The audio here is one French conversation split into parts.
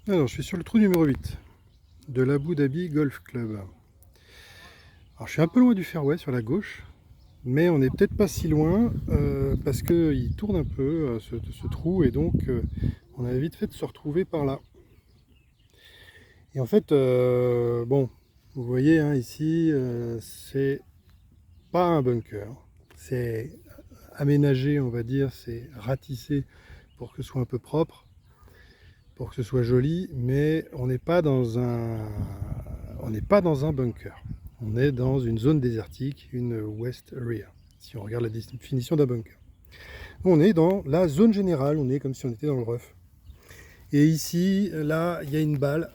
Alors, je suis sur le trou numéro 8 de l'Abu Dhabi Golf Club. Alors, je suis un peu loin du fairway sur la gauche, mais on n'est peut-être pas si loin parce qu'il tourne un peu ce trou et donc on avait vite fait de se retrouver par là. Et en fait, bon, vous voyez hein, ici, c'est pas un bunker, c'est aménagé, on va dire, c'est ratissé pour que ce soit un peu propre, pour que ce soit joli, mais on n'est pas dans un bunker. On est dans une zone désertique, une West Area, si on regarde la définition d'un bunker. On est dans la zone générale, on est comme si on était dans le rough. Et ici, là, il y a une balle,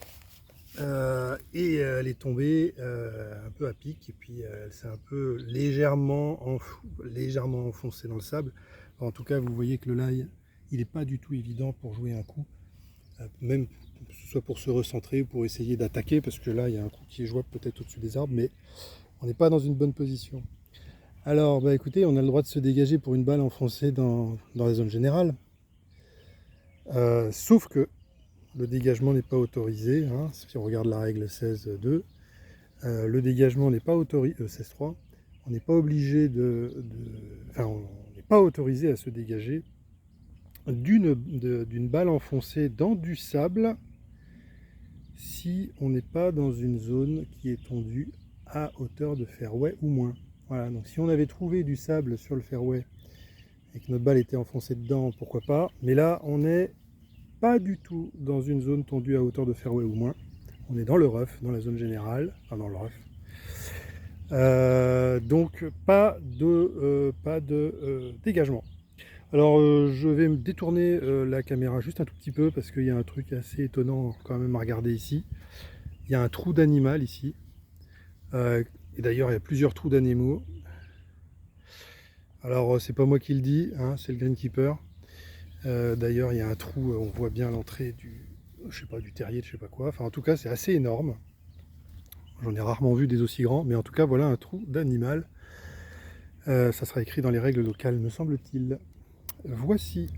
et elle est tombée un peu à pic, et puis elle s'est un peu légèrement enfoncée dans le sable. En tout cas, vous voyez que le lie, il n'est pas du tout évident pour jouer un coup, même que ce soit pour se recentrer ou pour essayer d'attaquer, parce que là, il y a un coup qui est jouable peut-être au-dessus des arbres, mais on n'est pas dans une bonne position. Alors, bah écoutez, on a le droit de se dégager pour une balle enfoncée dans la zone générale, sauf que le dégagement n'est pas autorisé, hein, si on regarde la règle 16.2, le dégagement n'est pas autorisé, 16.3, on n'est pas obligé enfin, on n'est pas autorisé à se dégager d'une balle enfoncée dans du sable si on n'est pas dans une zone qui est tendue à hauteur de fairway ou moins. Voilà, donc si on avait trouvé du sable sur le fairway et que notre balle était enfoncée dedans, pourquoi pas. Mais là, on n'est pas du tout dans une zone tendue à hauteur de fairway ou moins. On est dans le rough, dans la zone générale, enfin dans le rough. Donc pas de dégagement. Alors je vais me détourner la caméra juste un tout petit peu parce qu'il y a un truc assez étonnant quand même à regarder ici. Il y a un trou d'animal ici. Et d'ailleurs il y a plusieurs trous d'animaux. Alors c'est pas moi qui le dis, hein, c'est le greenkeeper. D'ailleurs il y a un trou, on voit bien l'entrée je sais pas, du terrier, de je sais pas quoi. Enfin en tout cas c'est assez énorme. J'en ai rarement vu des aussi grands, mais en tout cas voilà un trou d'animal. Ça sera écrit dans les règles locales, me semble-t-il. Voici.